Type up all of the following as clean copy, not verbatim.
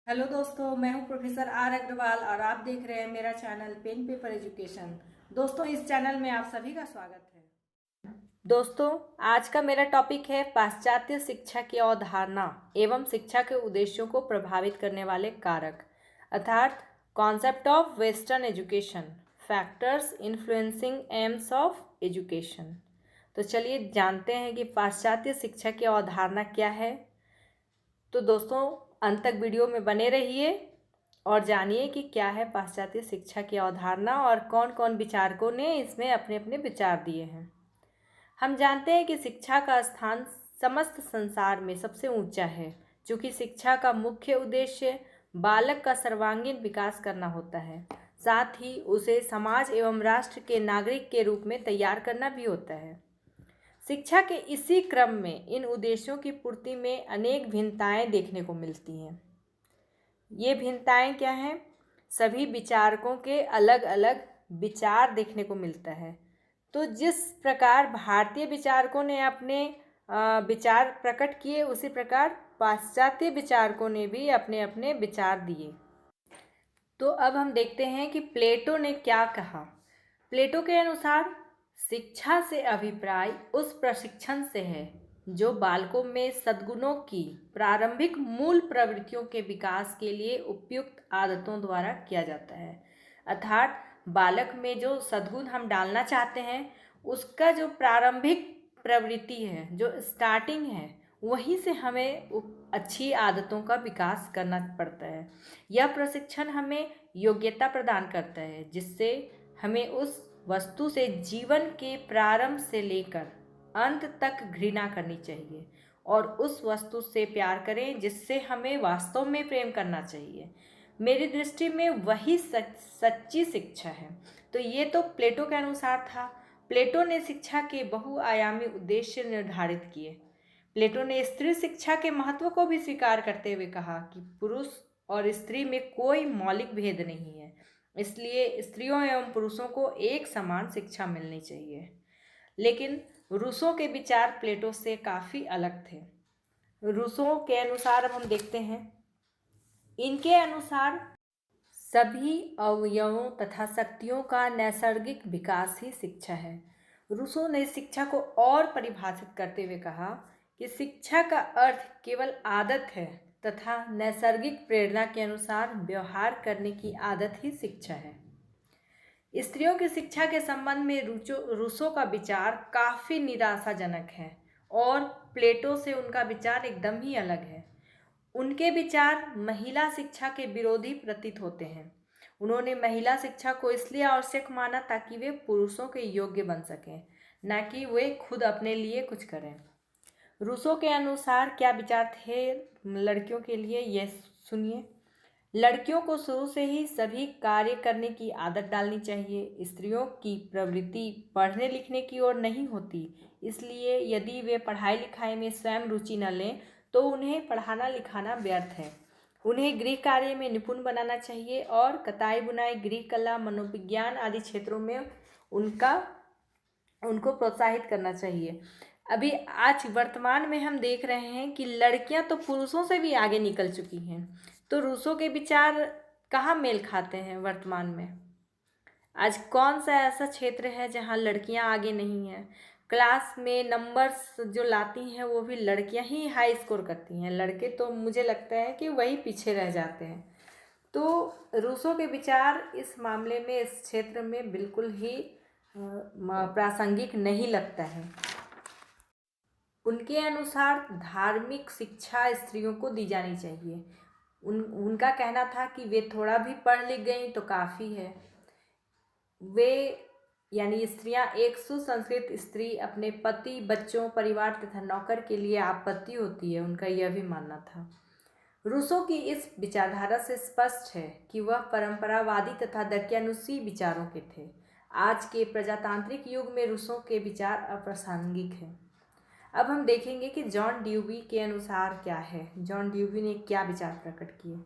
Hello दोस्तों, मैं हूं प्रोफेसर आर अग्रवाल और आप देख रहे हैं मेरा चैनल पेन पेपर एजुकेशन। दोस्तों, इस चैनल में आप सभी का स्वागत है। दोस्तों, आज का मेरा टॉपिक है पाश्चात्य शिक्षा की अवधारणा एवं शिक्षा के उद्देश्यों को प्रभावित करने वाले कारक, अर्थात concept of western education, factors influencing AIIMS of education. तो चलिए जानते हैं कि पाश्चात्य शिक्षा की अवधारणा क्या है। तो दोस्तों, अंत तक वीडियो में बने रहिए और जानिए कि क्या है पाश्चात्य शिक्षा की अवधारणा और कौन कौन विचारकों ने इसमें अपने अपने विचार दिए हैं। हम जानते हैं कि शिक्षा का स्थान समस्त संसार में सबसे ऊंचा है, चूँकि शिक्षा का मुख्य उद्देश्य बालक का सर्वांगीण विकास करना होता है, साथ ही उसे समाज एवं राष्ट्र के नागरिक के रूप में तैयार करना भी होता है। शिक्षा के इसी क्रम में इन उद्देश्यों की पूर्ति में अनेक भिन्नताएं देखने को मिलती हैं। ये भिन्नताएं क्या हैं? सभी विचारकों के अलग अलग विचार देखने को मिलता है। तो जिस प्रकार भारतीय विचारकों ने अपने विचार प्रकट किए, उसी प्रकार पाश्चात्य विचारकों ने भी अपने अपने विचार दिए। तो अब हम देखते हैं कि प्लेटो ने क्या कहा। प्लेटो के अनुसार शिक्षा से अभिप्राय उस प्रशिक्षण से है जो बालकों में सद्गुणों की प्रारंभिक मूल प्रवृत्तियों के विकास के लिए उपयुक्त आदतों द्वारा किया जाता है। अर्थात बालक में जो सद्गुण हम डालना चाहते हैं, उसका जो प्रारंभिक प्रवृत्ति है, जो स्टार्टिंग है, वहीं से हमें अच्छी आदतों का विकास करना पड़ता है। यह प्रशिक्षण हमें योग्यता प्रदान करता है, जिससे हमें उस वस्तु से जीवन के प्रारंभ से लेकर अंत तक घृणा करनी चाहिए और उस वस्तु से प्यार करें जिससे हमें वास्तव में प्रेम करना चाहिए। मेरी दृष्टि में वही सच्ची शिक्षा है। तो ये तो प्लेटो के अनुसार था। प्लेटो ने शिक्षा के बहुआयामी उद्देश्य निर्धारित किए। प्लेटो ने स्त्री शिक्षा के महत्व को भी स्वीकार करते हुए कहा कि पुरुष और स्त्री में कोई मौलिक भेद नहीं है, इसलिए स्त्रियों एवं पुरुषों को एक समान शिक्षा मिलनी चाहिए। लेकिन रूसो के विचार प्लेटो से काफ़ी अलग थे। रूसो के अनुसार अब हम देखते हैं, इनके अनुसार सभी अवयवों तथा शक्तियों का नैसर्गिक विकास ही शिक्षा है। रूसो ने शिक्षा को और परिभाषित करते हुए कहा कि शिक्षा का अर्थ केवल आदत है तथा नैसर्गिक प्रेरणा के अनुसार व्यवहार करने की आदत ही शिक्षा है। स्त्रियों की शिक्षा के संबंध में रूसो का विचार काफ़ी निराशाजनक है और प्लेटो से उनका विचार एकदम ही अलग है। उनके विचार महिला शिक्षा के विरोधी प्रतीत होते हैं। उन्होंने महिला शिक्षा को इसलिए आवश्यक माना ताकि वे पुरुषों के योग्य बन सकें, न कि वे खुद अपने लिए कुछ करें। रूसो के अनुसार क्या विचार थे लड़कियों के लिए, यह सुनिए। लड़कियों को शुरू से ही सभी कार्य करने की आदत डालनी चाहिए। स्त्रियों की प्रवृत्ति पढ़ने लिखने की ओर नहीं होती, इसलिए यदि वे पढ़ाई लिखाई में स्वयं रुचि न लें तो उन्हें पढ़ाना लिखाना व्यर्थ है। उन्हें गृह कार्य में निपुण बनाना चाहिए और कताई बुनाई, गृह कला, मनोविज्ञान आदि क्षेत्रों में उनको प्रोत्साहित करना चाहिए। अभी आज वर्तमान में हम देख रहे हैं कि लड़कियां तो पुरुषों से भी आगे निकल चुकी हैं। तो रूसो के विचार कहाँ मेल खाते हैं वर्तमान में? आज कौन सा ऐसा क्षेत्र है जहाँ लड़कियां आगे नहीं हैं? क्लास में नंबर्स जो लाती हैं वो भी लड़कियां ही हाई स्कोर करती हैं, लड़के तो मुझे लगता है कि वही पीछे रह जाते हैं। तो रूसो के विचार इस मामले में, इस क्षेत्र में बिल्कुल ही प्रासंगिक नहीं लगता है। उनके अनुसार धार्मिक शिक्षा स्त्रियों को दी जानी चाहिए। उनका कहना था कि वे थोड़ा भी पढ़ लिख गई तो काफ़ी है। वे यानी स्त्रियां, एक सुसंस्कृत स्त्री अपने पति, बच्चों, परिवार तथा नौकर के लिए आपत्ति होती है, उनका यह भी मानना था। रूसो की इस विचारधारा से स्पष्ट है कि वह परंपरावादी तथा दक्यानुसी विचारों के थे। आज के प्रजातांत्रिक युग में रूसो के विचार अप्रासंगिक हैं। अब हम देखेंगे कि जॉन ड्यूवी के अनुसार क्या है। जॉन ड्यूवी ने क्या विचार प्रकट किए।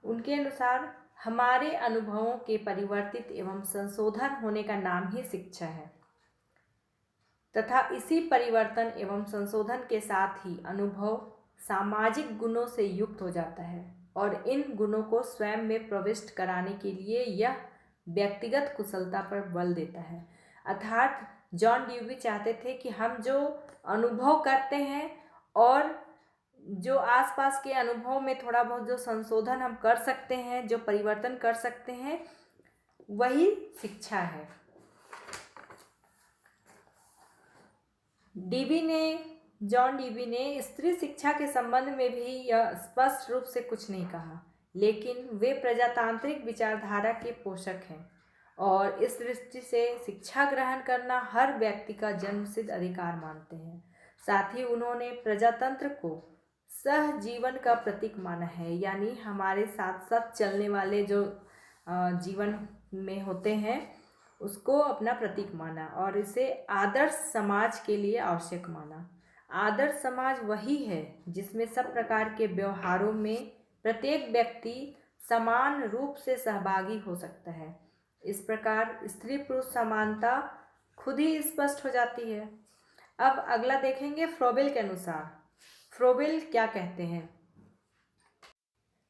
उनके अनुसार हमारे अनुभवों के परिवर्तित एवं संशोधन होने का नाम ही शिक्षा है तथा इसी परिवर्तन एवं संशोधन के साथ ही अनुभव सामाजिक गुणों से युक्त हो जाता है। और इन गुणों को स्वयं में प्रविष्ट कराने के लिए यह व्यक्तिगत कुशलता पर बल देता है। अर्थात जॉन ड्यूवी चाहते थे कि हम जो अनुभव करते हैं और जो आसपास के अनुभव में थोड़ा बहुत जो संशोधन हम कर सकते हैं, जो परिवर्तन कर सकते हैं, वही शिक्षा है। जॉन डीवी ने स्त्री शिक्षा के संबंध में भी यह स्पष्ट रूप से कुछ नहीं कहा, लेकिन वे प्रजातांत्रिक विचारधारा के पोषक हैं और इस दृष्टि से शिक्षा ग्रहण करना हर व्यक्ति का जन्मसिद्ध अधिकार मानते हैं। साथ ही उन्होंने प्रजातंत्र को सहजीवन का प्रतीक माना है, यानी हमारे साथ साथ चलने वाले जो जीवन में होते हैं उसको अपना प्रतीक माना और इसे आदर्श समाज के लिए आवश्यक माना। आदर्श समाज वही है जिसमें सब प्रकार के व्यवहारों में प्रत्येक व्यक्ति समान रूप से सहभागी हो सकता है। इस प्रकार स्त्री पुरुष समानता खुद ही स्पष्ट हो जाती है। अब अगला देखेंगे फ्रोबेल के अनुसार। फ्रोबेल क्या कहते हैं?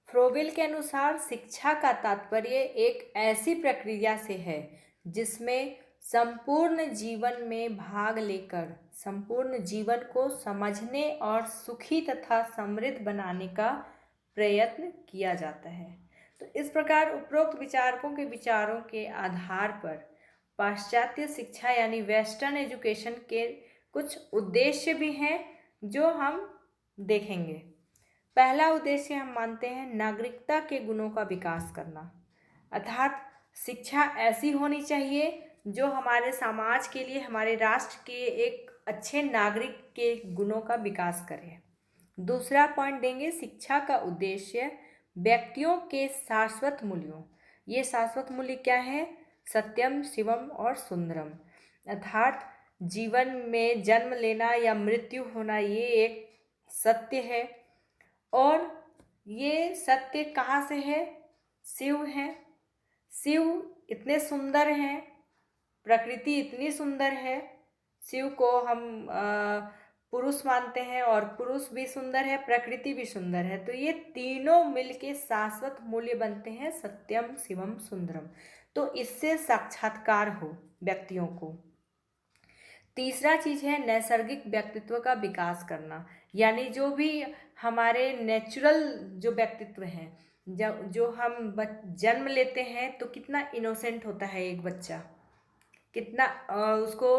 फ्रोबेल के अनुसार शिक्षा का तात्पर्य एक ऐसी प्रक्रिया से है जिसमें संपूर्ण जीवन में भाग लेकर संपूर्ण जीवन को समझने और सुखी तथा समृद्ध बनाने का प्रयत्न किया जाता है। तो इस प्रकार उपरोक्त विचारकों के विचारों के आधार पर पाश्चात्य शिक्षा यानी वेस्टर्न एजुकेशन के कुछ उद्देश्य भी हैं जो हम देखेंगे। पहला उद्देश्य हम मानते हैं नागरिकता के गुणों का विकास करना, अर्थात शिक्षा ऐसी होनी चाहिए जो हमारे समाज के लिए, हमारे राष्ट्र के एक अच्छे नागरिक के गुणों का विकास करे। दूसरा पॉइंट देंगे, शिक्षा का उद्देश्य व्यक्तियों के शाश्वत मूल्यों। ये शाश्वत मूल्य क्या है? सत्यम, शिवम और सुंदरम, अर्थात जीवन में जन्म लेना या मृत्यु होना ये एक सत्य है और ये सत्य कहाँ से है? शिव है। शिव इतने सुंदर हैं, प्रकृति इतनी सुंदर है, शिव को हम पुरुष मानते हैं और पुरुष भी सुंदर है, प्रकृति भी सुंदर है, तो ये तीनों मिलके शाश्वत मूल्य बनते हैं सत्यम, शिवम, सुंदरम। तो इससे साक्षात्कार हो व्यक्तियों को। तीसरा चीज़ है नैसर्गिक व्यक्तित्व का विकास करना, यानी जो भी हमारे नेचुरल जो व्यक्तित्व हैं, जो हम जन्म लेते हैं तो कितना इनोसेंट होता है एक बच्चा, कितना उसको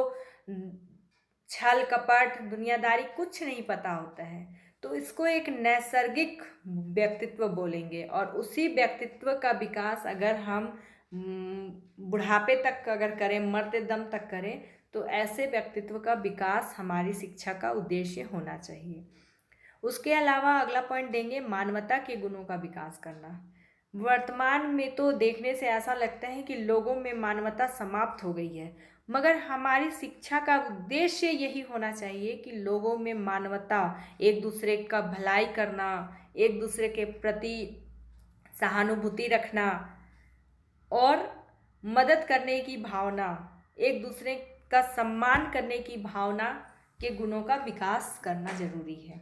छल कपट दुनियादारी कुछ नहीं पता होता है, तो इसको एक नैसर्गिक व्यक्तित्व बोलेंगे। और उसी व्यक्तित्व का विकास अगर हम बुढ़ापे तक अगर करें, मरते दम तक करें, तो ऐसे व्यक्तित्व का विकास हमारी शिक्षा का उद्देश्य होना चाहिए। उसके अलावा अगला पॉइंट देंगे मानवता के गुणों का विकास करना। वर्तमान में तो देखने से ऐसा लगता है कि लोगों में मानवता समाप्त हो गई है, मगर हमारी शिक्षा का उद्देश्य यही होना चाहिए कि लोगों में मानवता, एक दूसरे का भलाई करना, एक दूसरे के प्रति सहानुभूति रखना और मदद करने की भावना, एक दूसरे का सम्मान करने की भावना के गुणों का विकास करना जरूरी है।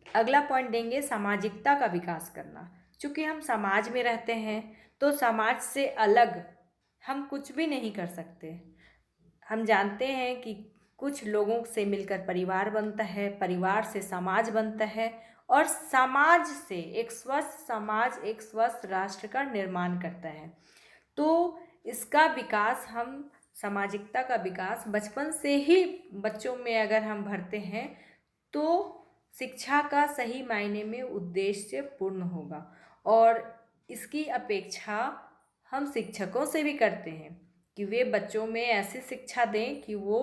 अगला पॉइंट देंगे सामाजिकता का विकास करना। चूँकि हम समाज में रहते हैं तो समाज से अलग हम कुछ भी नहीं कर सकते। हम जानते हैं कि कुछ लोगों से मिलकर परिवार बनता है, परिवार से समाज बनता है और समाज से एक स्वस्थ समाज, एक स्वस्थ राष्ट्र का निर्माण करता है। तो इसका विकास, हम सामाजिकता का विकास बचपन से ही बच्चों में अगर हम भरते हैं तो शिक्षा का सही मायने में उद्देश्य पूर्ण होगा। और इसकी अपेक्षा हम शिक्षकों से भी करते हैं कि वे बच्चों में ऐसी शिक्षा दें कि वो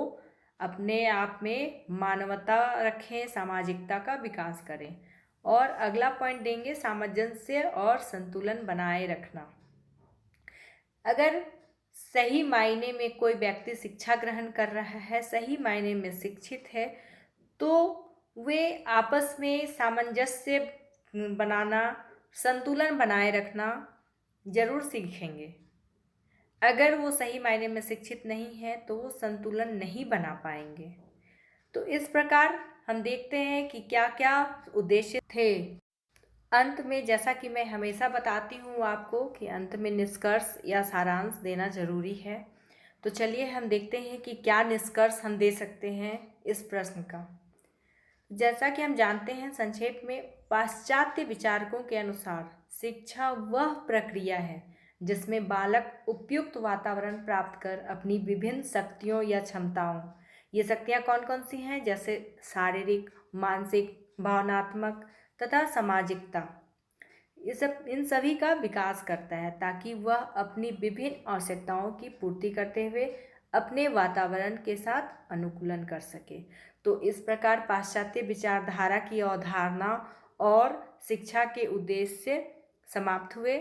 अपने आप में मानवता रखें, सामाजिकता का विकास करें। और अगला पॉइंट देंगे सामंजस्य और संतुलन बनाए रखना। अगर सही मायने में कोई व्यक्ति शिक्षा ग्रहण कर रहा है, सही मायने में शिक्षित है, तो वे आपस में सामंजस्य बनाना, संतुलन बनाए रखना जरूर सीखेंगे। अगर वो सही मायने में शिक्षित नहीं है तो वो संतुलन नहीं बना पाएंगे। तो इस प्रकार हम देखते हैं कि क्या क्या उद्देश्य थे अंत में जैसा कि मैं हमेशा बताती हूँ आपको कि अंत में निष्कर्ष या सारांश देना जरूरी है। तो चलिए हम देखते हैं कि क्या निष्कर्ष हम दे सकते हैं इस प्रश्न का। जैसा कि हम जानते हैं संक्षेप में, पाश्चात्य विचारकों के अनुसार शिक्षा वह प्रक्रिया है जिसमें बालक उपयुक्त वातावरण प्राप्त कर अपनी विभिन्न शक्तियों या क्षमताओं, ये शक्तियाँ कौन कौन सी हैं, जैसे शारीरिक, मानसिक, भावनात्मक तथा सामाजिकता, इन सभी का विकास करता है ताकि वह अपनी विभिन्न आवश्यकताओं की पूर्ति करते हुए अपने वातावरण के साथ अनुकूलन कर सके। तो इस प्रकार पाश्चात्य विचारधारा की अवधारणा और शिक्षा के उद्देश्य समाप्त हुए।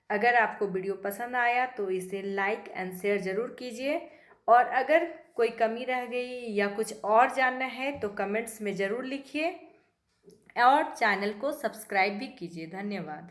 अगर आपको वीडियो पसंद आया तो इसे लाइक एंड शेयर ज़रूर कीजिए, और अगर कोई कमी रह गई या कुछ और जानना है तो कमेंट्स में ज़रूर लिखिए, और चैनल को सब्सक्राइब भी कीजिए। धन्यवाद।